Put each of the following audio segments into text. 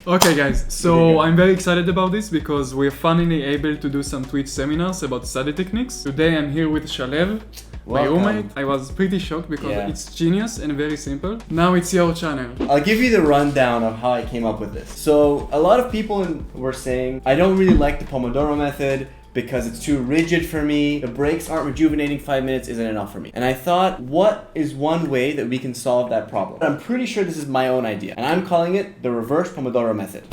Okay guys, so I'm very excited about this because we're finally able to do some Twitch seminars about study techniques. Today I'm here with Shalev, my roommate. I was pretty shocked because it's genius and very simple. Now it's your channel. I'll give you the rundown of how I came up with this. So a lot of people were saying, I don't really like the Pomodoro method because it's too rigid for me. The breaks aren't rejuvenating, 5 minutes isn't enough for me. And I thought, what is one way that we can solve that problem? I'm pretty sure this is my own idea, and I'm calling it the reverse Pomodoro method.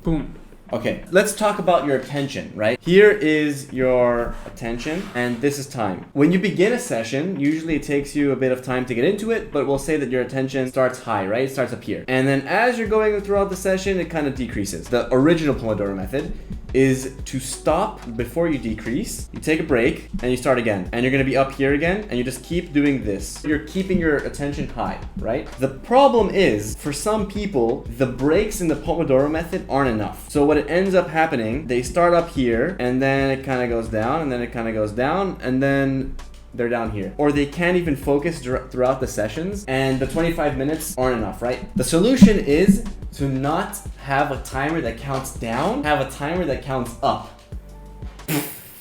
Boom. Okay, let's talk about your attention, right? Here is your attention, and this is time. When you begin a session, usually it takes you a bit of time to get into it, but we'll say that your attention starts high, right? It starts up here. And then as you're going throughout the session, it kind of decreases. The original Pomodoro method is to stop before you decrease, you take a break, and you start again. And you're gonna be up here again, and you just keep doing this. You're keeping your attention high, right? The problem is, for some people, the breaks in the Pomodoro method aren't enough. So what it ends up happening, they start up here, and then it kind of goes down, and then it kind of goes down, and then they're down here. Or they can't even focus throughout the sessions, and the 25 minutes aren't enough, right? The solution is to not have a timer that counts down, have a timer that counts up.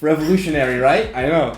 Revolutionary, right? I know.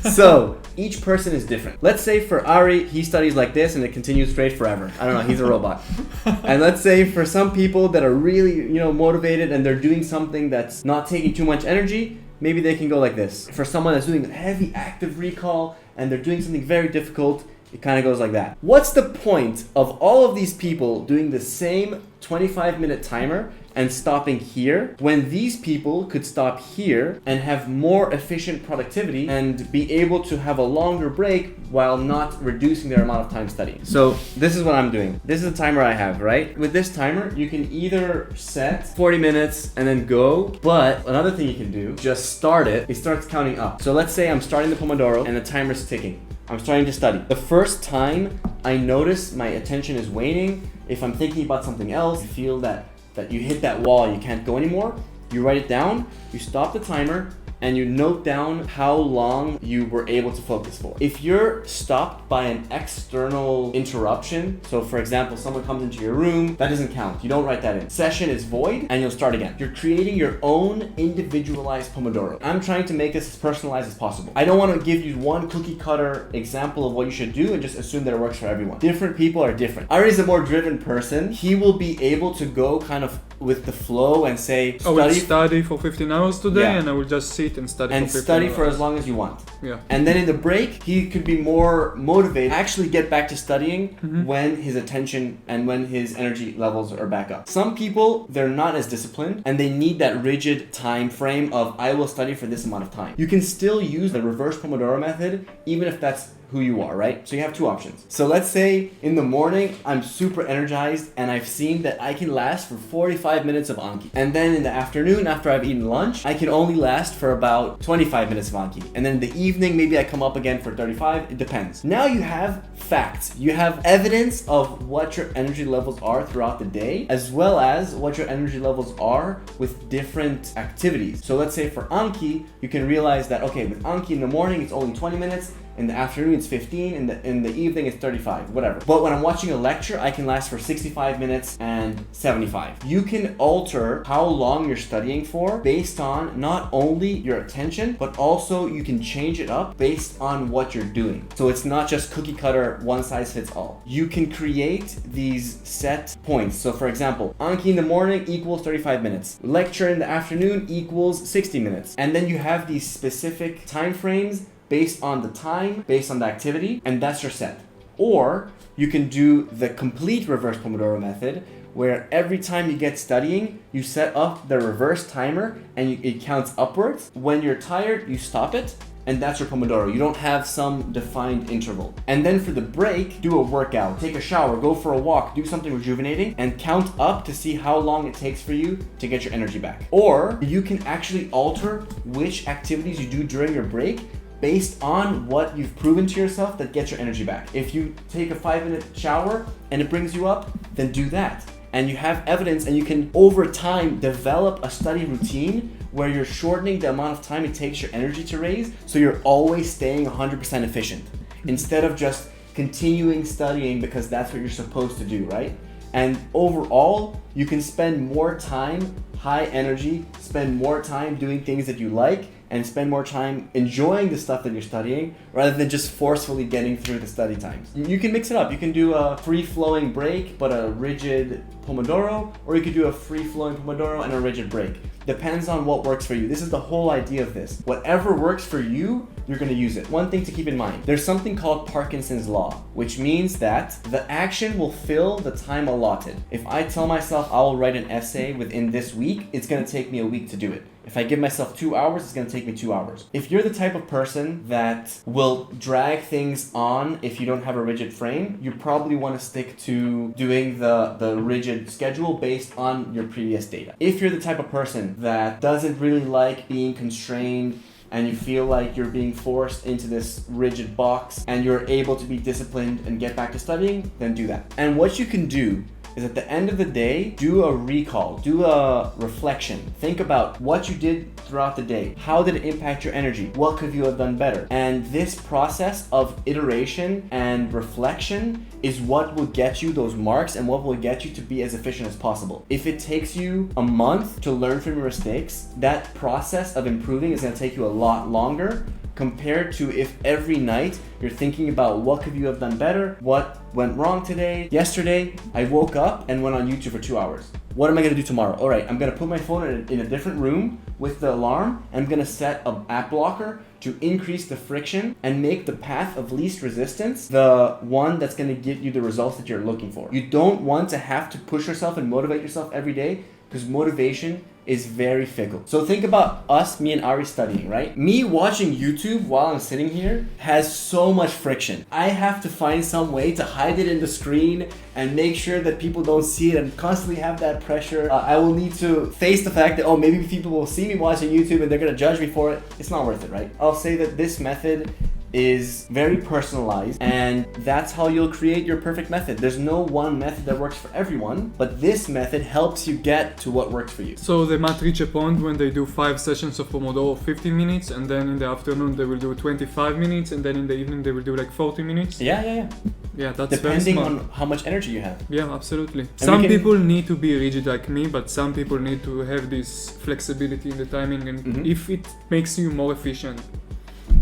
So each person is different. Let's say for Ari, he studies like this and it continues straight forever. I don't know, he's a robot. And let's say for some people that are really, motivated and they're doing something that's not taking too much energy, maybe they can go like this. For someone that's doing heavy active recall and they're doing something very difficult, it kind of goes like that. What's the point of all of these people doing the same 25-minute timer and stopping here when these people could stop here and have more efficient productivity and be able to have a longer break while not reducing their amount of time studying? So this is what I'm doing. This is the timer I have, right? With this timer, you can either set 40 minutes and then go, but another thing you can do, just start it. It starts counting up. So let's say I'm starting the Pomodoro and the timer's ticking. I'm starting to study. The first time I notice my attention is waning, if I'm thinking about something else, you feel that you hit that wall, you can't go anymore, you write it down, you stop the timer, and you note down how long you were able to focus for. If you're stopped by an external interruption, so for example, someone comes into your room, that doesn't count. You don't write that in. Session is void, and you'll start again. You're creating your own individualized Pomodoro. I'm trying to make this as personalized as possible. I don't want to give you one cookie cutter example of what you should do and just assume that it works for everyone. Different people are different. Ari is a more driven person. He will be able to go kind of with the flow and say, I will study for 15 hours today, and I will just sit and study and for 15 study hours. for as long as you want. Yeah. And then in the break, he could be more motivated, actually get back to studying when his attention and when his energy levels are back up. Some people, they're not as disciplined and they need that rigid time frame of I will study for this amount of time. You can still use the reverse Pomodoro method even if that's who you are, right? So you have two options. So let's say in the morning, I'm super energized and I've seen that I can last for 45 minutes of Anki. And then in the afternoon, after I've eaten lunch, I can only last for about 25 minutes of Anki. And then in the evening, maybe I come up again for 35, it depends. Now you have facts. You have evidence of what your energy levels are throughout the day, as well as what your energy levels are with different activities. So let's say for Anki, you can realize that, okay, with Anki in the morning, it's only 20 minutes. In the afternoon, it's 15. In the evening, it's 35, whatever. But when I'm watching a lecture, I can last for 65 minutes and 75. You can alter how long you're studying for based on not only your attention, but also you can change it up based on what you're doing. So it's not just cookie cutter, one size fits all. You can create these set points. So for example, Anki in the morning equals 35 minutes. Lecture in the afternoon equals 60 minutes. And then you have these specific time frames based on the time, based on the activity, and that's your set. Or you can do the complete reverse Pomodoro method, where every time you get studying, you set up the reverse timer and it counts upwards. When you're tired, you stop it, and that's your Pomodoro. You don't have some defined interval. And then for the break, do a workout, take a shower, go for a walk, do something rejuvenating, and count up to see how long it takes for you to get your energy back. Or you can actually alter which activities you do during your break based on what you've proven to yourself that gets your energy back. If you take a 5-minute shower and it brings you up, then do that. And you have evidence, and you can over time develop a study routine where you're shortening the amount of time it takes your energy to raise, so you're always staying 100% efficient instead of just continuing studying because that's what you're supposed to do, right? And overall, you can spend more time, high energy, spend more time doing things that you like, and spend more time enjoying the stuff that you're studying rather than just forcefully getting through the study times. You can mix it up. You can do a free-flowing break but a rigid Pomodoro, or you could do a free-flowing Pomodoro and a rigid break. Depends on what works for you. This is the whole idea of this. Whatever works for you, you're going to use it. One thing to keep in mind, there's something called Parkinson's law, which means that the action will fill the time allotted. If I tell myself I will write an essay within this week, it's going to take me a week to do it. If I give myself 2 hours, it's going to take me 2 hours. If you're the type of person that will drag things on if you don't have a rigid frame, you probably want to stick to doing the rigid schedule based on your previous data. If you're the type of person that doesn't really like being constrained and you feel like you're being forced into this rigid box and you're able to be disciplined and get back to studying, then do that. And what you can do is at the end of the day, do a recall, do a reflection. Think about what you did throughout the day. How did it impact your energy? What could you have done better? And this process of iteration and reflection is what will get you those marks and what will get you to be as efficient as possible. If it takes you a month to learn from your mistakes, that process of improving is going to take you a lot longer compared to if every night you're thinking about what could you have done better, what went wrong today. Yesterday, I woke up and went on YouTube for 2 hours. What am I going to do tomorrow? All right, I'm going to put my phone in a different room with the alarm. I'm going to set an app blocker to increase the friction and make the path of least resistance the one that's going to get you the results that you're looking for. You don't want to have to push yourself and motivate yourself every day because motivation is very fickle. So think about us, me and Ari studying, right? Me watching YouTube while I'm sitting here has so much friction. I have to find some way to hide it in the screen and make sure that people don't see it and constantly have that pressure. I will need to face the fact that, maybe people will see me watching YouTube and they're gonna judge me for it. It's not worth it, right? I'll say that this method is very personalized, and that's how you'll create your perfect method. There's no one method that works for everyone, but this method helps you get to what works for you. So they might reach a point when they do 5 sessions of Pomodoro, 15 minutes, and then in the afternoon they will do 25 minutes, and then in the evening they will do like 40 minutes. Yeah, that's depending on how much energy you have. Yeah, absolutely. Some people need to be rigid like me, but some people need to have this flexibility in the timing, and if it makes you more efficient,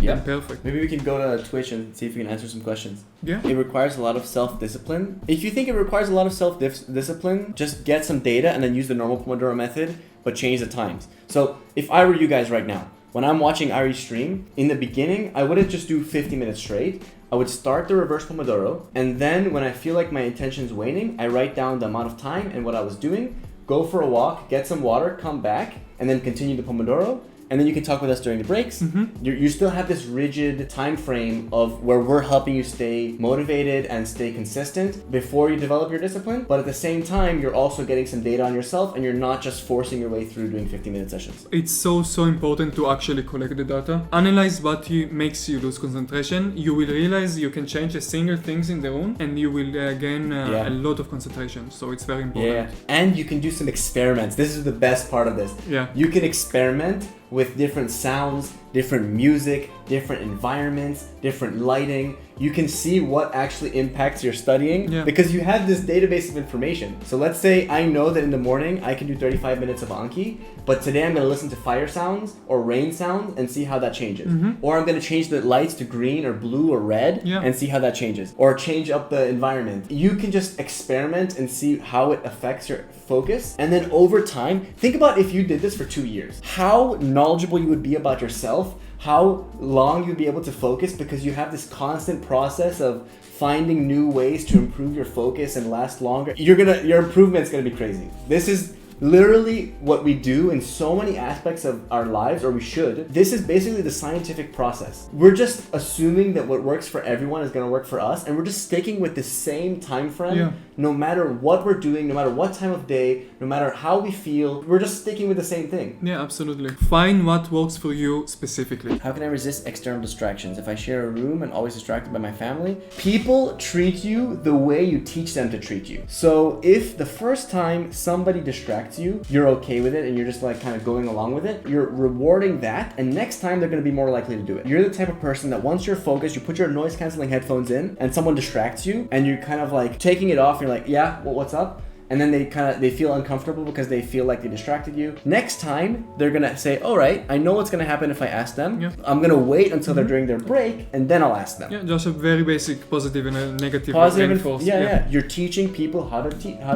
yeah, perfect. Maybe we can go to Twitch and see if we can answer some questions. Yeah. It requires a lot of self-discipline. If you think it requires a lot of self-discipline, just get some data and then use the normal Pomodoro method, but change the times. So if I were you guys right now, when I'm watching Ari's stream, in the beginning, I wouldn't just do 50 minutes straight. I would start the reverse Pomodoro, and then when I feel like my intention's waning, I write down the amount of time and what I was doing, go for a walk, get some water, come back, and then continue the Pomodoro. And then you can talk with us during the breaks. You still have this rigid time frame of where we're helping you stay motivated and stay consistent before you develop your discipline. But at the same time, you're also getting some data on yourself and you're not just forcing your way through doing 50-minute sessions. It's so important to actually collect the data. Analyze what makes you lose concentration. You will realize you can change a single things in the room and you will gain a lot of concentration. So it's very important. Yeah, and you can do some experiments. This is the best part of this. Yeah. You can experiment with different sounds, different music, different environments, different lighting. You can see what actually impacts your studying because you have this database of information. So let's say I know that in the morning I can do 35 minutes of Anki, but today I'm going to listen to fire sounds or rain sounds and see how that changes. Or I'm going to change the lights to green or blue or red and see how that changes. Or change up the environment. You can just experiment and see how it affects your focus. And then over time, think about if you did this for 2 years, how knowledgeable you would be about yourself, how long you'd be able to focus because you have this constant process of finding new ways to improve your focus and last longer. Your improvement's gonna be crazy. This is literally what we do in so many aspects of our lives, or we should. This is basically the scientific process. We're just assuming that what works for everyone is going to work for us, and we're just sticking with the same time frame no matter what we're doing, no matter what time of day, no matter how we feel. We're just sticking with the same thing. Yeah, absolutely. Find what works for you specifically. How can I resist external distractions? If I share a room and always distracted by my family, people treat you the way you teach them to treat you. So if the first time somebody distracts you, you're okay with it and you're just like kind of going along with it, you're rewarding that, and next time they're going to be more likely to do it. You're the type of person that once you're focused, you put your noise canceling headphones in and someone distracts you and you're kind of like taking it off and you're you're like, yeah, well, what's up? And then they feel uncomfortable because they feel like they distracted you. Next time, they're gonna say, all right, I know what's gonna happen if I ask them. Yeah. I'm gonna wait until they're during their break, and then I'll ask them. Yeah, just a very basic positive and a negative Positive, yeah. You're teaching people how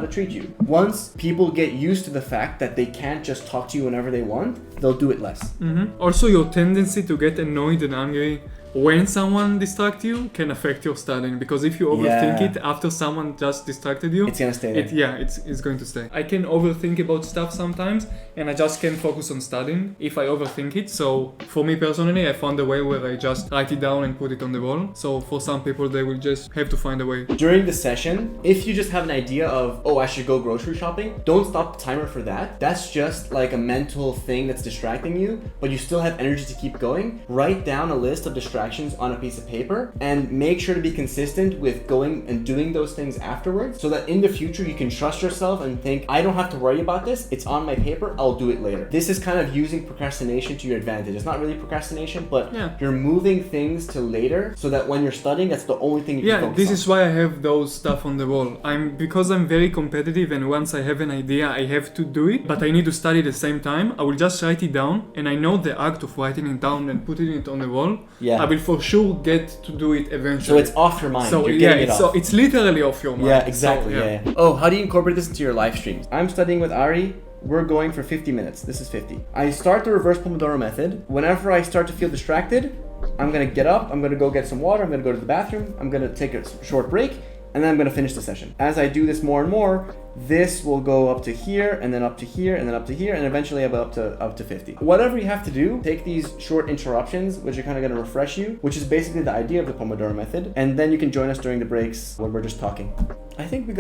to treat you. Once people get used to the fact that they can't just talk to you whenever they want, they'll do it less. Also, your tendency to get annoyed and angry when someone distracts you can affect your studying, because if you overthink it after someone just distracted you, it's gonna stay there. It's going to stay. I can overthink about stuff sometimes, and I just can't focus on studying if I overthink it. So for me personally, I found a way where I just write it down and put it on the wall. So for some people, they will just have to find a way. During the session, if you just have an idea of, oh, I should go grocery shopping, don't stop the timer for that. That's just like a mental thing that's distracting you, but you still have energy to keep going. Write down a list of distractions on a piece of paper and make sure to be consistent with going and doing those things afterwards, so that in the future you can trust yourself and think, I don't have to worry about this, it's on my paper, I'll do it later. This is kind of using procrastination to your advantage. It's not really procrastination, but you're moving things to later so that when you're studying, that's the only thing you can focus on. This is why I have those stuff on the wall. Because I'm very competitive, and once I have an idea, I have to do it, but I need to study at the same time. I will just write it down, and I know the act of writing it down and putting it on the wall. I will for sure get to do it eventually. So it's off your mind. So you're getting it off. So it's literally off your mind. Yeah, exactly. So, Oh, how do you incorporate this into your live streams? I'm studying with Ari. We're going for 50 minutes. This is 50. I start the reverse Pomodoro method. Whenever I start to feel distracted, I'm gonna get up, I'm gonna go get some water, I'm gonna go to the bathroom, I'm gonna take a short break, and then I'm gonna finish the session. As I do this more and more, this will go up to here, and then up to here, and then up to here, and eventually I'll go up to 50. Whatever you have to do, take these short interruptions, which are kind of gonna refresh you, which is basically the idea of the Pomodoro method, and then you can join us during the breaks when we're just talking. I think we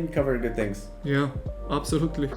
covered good things. Yeah, absolutely.